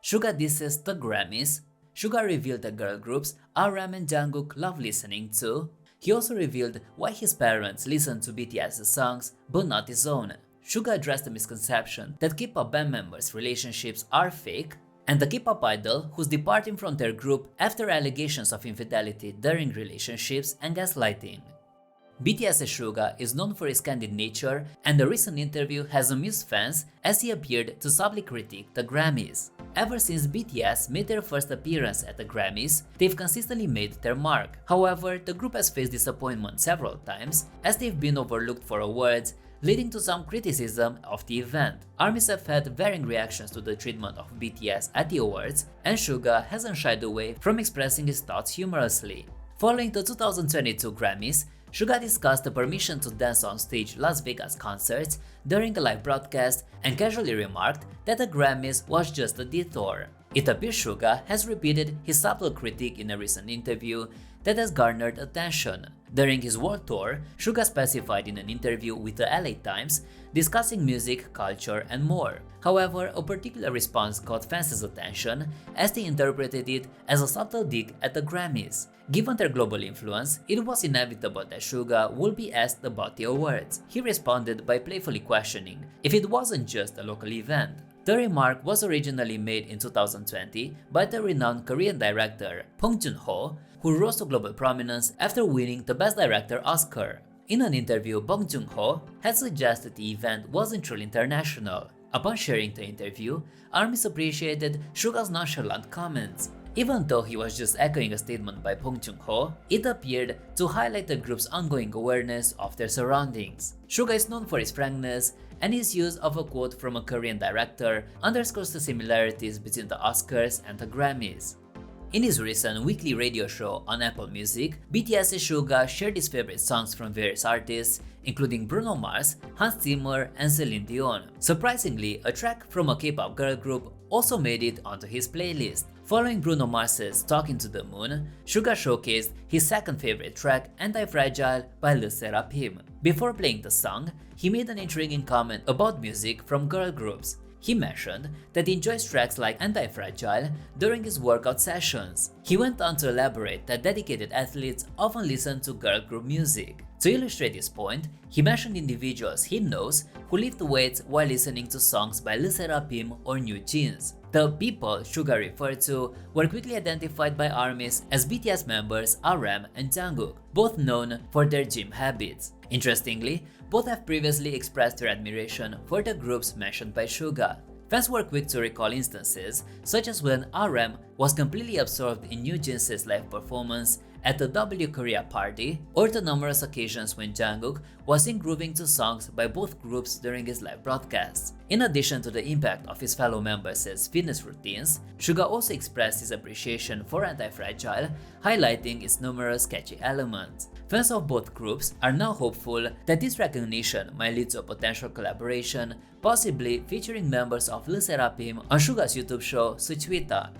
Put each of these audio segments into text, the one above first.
Suga disses the Grammys. Suga revealed the girl groups RM and Jungkook love listening to. He also revealed why his parents listen to BTS's songs but not his own. Suga addressed the misconception that K-pop band members' relationships are fake, and the K-pop idol who's departing from their group after allegations of infidelity during relationships and gaslighting. BTS's Suga is known for his candid nature, and a recent interview has amused fans as he appeared to subtly critique the Grammys. Ever since BTS made their first appearance at the Grammys, they've consistently made their mark. However, the group has faced disappointment several times as they've been overlooked for awards, leading to some criticism of the event. ARMYs have had varying reactions to the treatment of BTS at the awards, and Suga hasn't shied away from expressing his thoughts humorously. Following the 2022 Grammys, Suga discussed the permission to dance on stage Las Vegas concerts during a live broadcast and casually remarked that the Grammys was just a detour. It appears Suga has repeated his subtle critique in a recent interview that has garnered attention. During his world tour, Suga specified in an interview with the LA Times discussing music, culture, and more. However, a particular response caught fans' attention as they interpreted it as a subtle dig at the Grammys. Given their global influence, it was inevitable that Suga would be asked about the awards. He responded by playfully questioning if it wasn't just a local event. The remark was originally made in 2020 by the renowned Korean director Bong Joon-ho, who rose to global prominence after winning the Best Director Oscar. In an interview, Bong Joon-ho had suggested the event wasn't truly international. Upon sharing the interview, ARMYs appreciated Suga's nonchalant comments. Even though he was just echoing a statement by Bong Joon-ho, it appeared to highlight the group's ongoing awareness of their surroundings. Suga is known for his frankness, and his use of a quote from a Korean director underscores the similarities between the Oscars and the Grammys. In his recent weekly radio show on Apple Music, BTS's Suga shared his favorite songs from various artists, including Bruno Mars, Hans Zimmer, and Celine Dion. Surprisingly, a track from a K-pop girl group also made it onto his playlist. Following Bruno Mars's Talking to the Moon, Suga showcased his second favorite track, Anti-Fragile by Le Sserafim. Before playing the song, he made an intriguing comment about music from girl groups. He mentioned that he enjoys tracks like Anti-Fragile during his workout sessions. He went on to elaborate that dedicated athletes often listen to girl group music. To illustrate his point, he mentioned individuals he knows who lift weights while listening to songs by Le Sserafim or New Jeans. The people Suga referred to were quickly identified by ARMYs as BTS members RM and Jungkook, both known for their gym habits. Interestingly, both have previously expressed their admiration for the groups mentioned by Suga. Fans were quick to recall instances such as when RM was completely absorbed in New Jeans' live performance at the W Korea party, or the numerous occasions when Jungkook was seen grooving to songs by both groups during his live broadcasts. In addition to the impact of his fellow members' fitness routines, Suga also expressed his appreciation for Anti-Fragile, highlighting its numerous catchy elements. Fans of both groups are now hopeful that this recognition might lead to a potential collaboration, possibly featuring members of Le Sserafim on Suga's YouTube show Suchwita.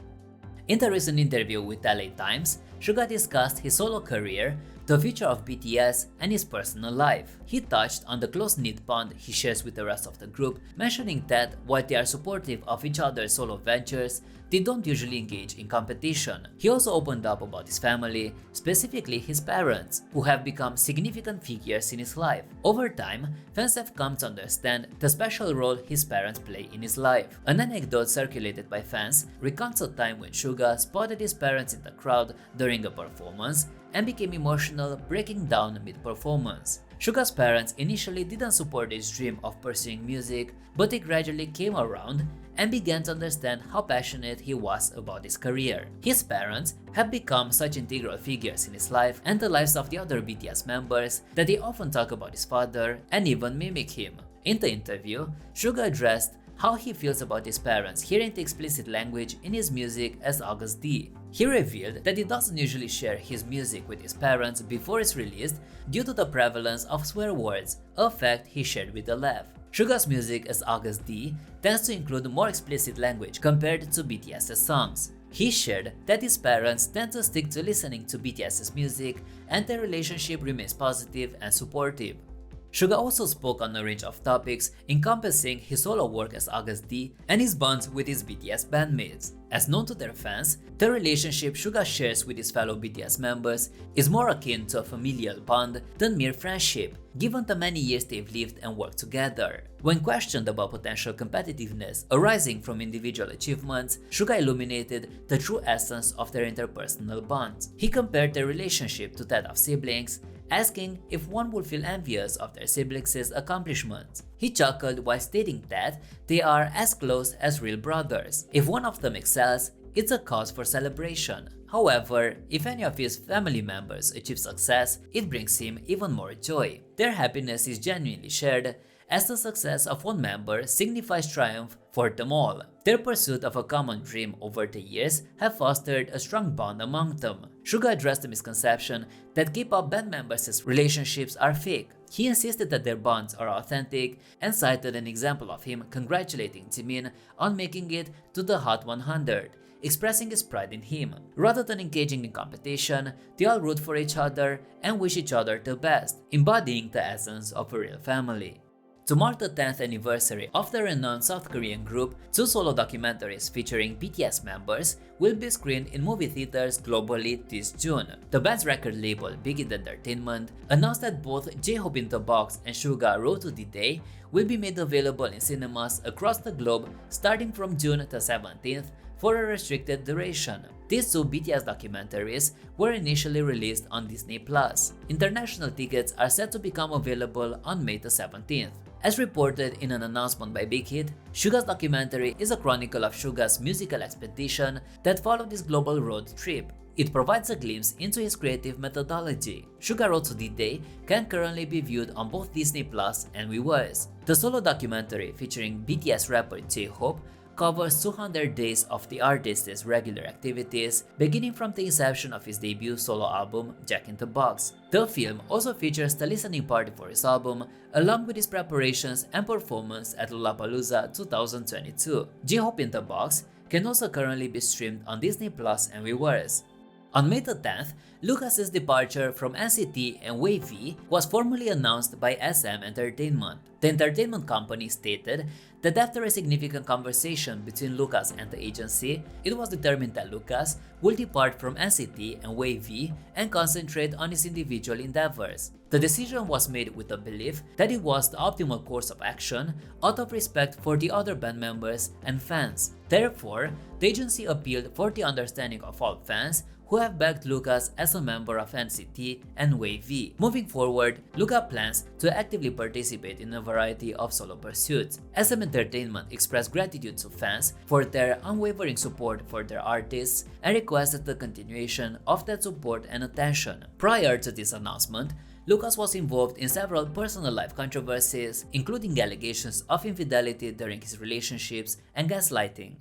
In the recent interview with LA Times, Suga discussed his solo career, the future of BTS, and his personal life. He touched on the close-knit bond he shares with the rest of the group, mentioning that while they are supportive of each other's solo ventures, they don't usually engage in competition. He also opened up about his family, specifically his parents, who have become significant figures in his life. Over time, fans have come to understand the special role his parents play in his life. An anecdote circulated by fans recounts a time when Suga spotted his parents in the crowd during a performance and became emotional, breaking down mid-performance. Suga's parents initially didn't support his dream of pursuing music, but they gradually came around and began to understand how passionate he was about his career. His parents have become such integral figures in his life and the lives of the other BTS members that they often talk about his father and even mimic him. In the interview, Suga addressed how he feels about his parents hearing the explicit language in his music as August D. He revealed that he doesn't usually share his music with his parents before it's released due to the prevalence of swear words, a fact he shared with the left. Suga's music as August D tends to include more explicit language compared to BTS's songs. He shared that his parents tend to stick to listening to BTS's music and their relationship remains positive and supportive. Suga also spoke on a range of topics encompassing his solo work as August D and his bonds with his BTS bandmates. As known to their fans, the relationship Suga shares with his fellow BTS members is more akin to a familial bond than mere friendship, given the many years they've lived and worked together. When questioned about potential competitiveness arising from individual achievements, Suga illuminated the true essence of their interpersonal bonds. He compared their relationship to that of siblings, asking if one would feel envious of their siblings' accomplishments. He chuckled while stating that they are as close as real brothers. If one of them excels, it's a cause for celebration. However, if any of his family members achieve success, it brings him even more joy. Their happiness is genuinely shared, as the success of one member signifies triumph for them all. Their pursuit of a common dream over the years have fostered a strong bond among them. Suga addressed the misconception that K-pop band members' relationships are fake. He insisted that their bonds are authentic and cited an example of him congratulating Jimin on making it to the Hot 100, expressing his pride in him. Rather than engaging in competition, they all root for each other and wish each other the best, embodying the essence of a real family. To mark the 10th anniversary of the renowned South Korean group, 2 solo documentaries featuring BTS members will be screened in movie theaters globally this June. The band's record label, Big Hit Entertainment, announced that both J-Hope in the Box and Suga Road to D-Day will be made available in cinemas across the globe starting from June the 17th for a restricted duration. These 2 BTS documentaries were initially released on Disney+. International tickets are set to become available on May the 17th. As reported in an announcement by Big Hit, Suga's documentary is a chronicle of Suga's musical expedition that followed his global road trip. It provides a glimpse into his creative methodology. Suga Road to D-Day can currently be viewed on both Disney Plus and Weverse. The solo documentary featuring BTS rapper J-Hope covers 200 days of the artist's regular activities, beginning from the inception of his debut solo album, Jack in the Box. The film also features the listening party for his album, along with his preparations and performance at Lollapalooza 2022. J-Hope in the Box can also currently be streamed on Disney Plus and Weverse. On May the 10th, Lucas's departure from NCT and WayV was formally announced by SM Entertainment. The entertainment company stated that after a significant conversation between Lucas and the agency, it was determined that Lucas will depart from NCT and WayV and concentrate on his individual endeavors. The decision was made with the belief that it was the optimal course of action out of respect for the other band members and fans. Therefore, the agency appealed for the understanding of all fans who have backed Lucas as a member of NCT and WayV. Moving forward, Lucas plans to actively participate in a variety of solo pursuits. SM Entertainment expressed gratitude to fans for their unwavering support for their artists and requested the continuation of that support and attention. Prior to this announcement, Lucas was involved in several personal life controversies, including allegations of infidelity during his relationships and gaslighting.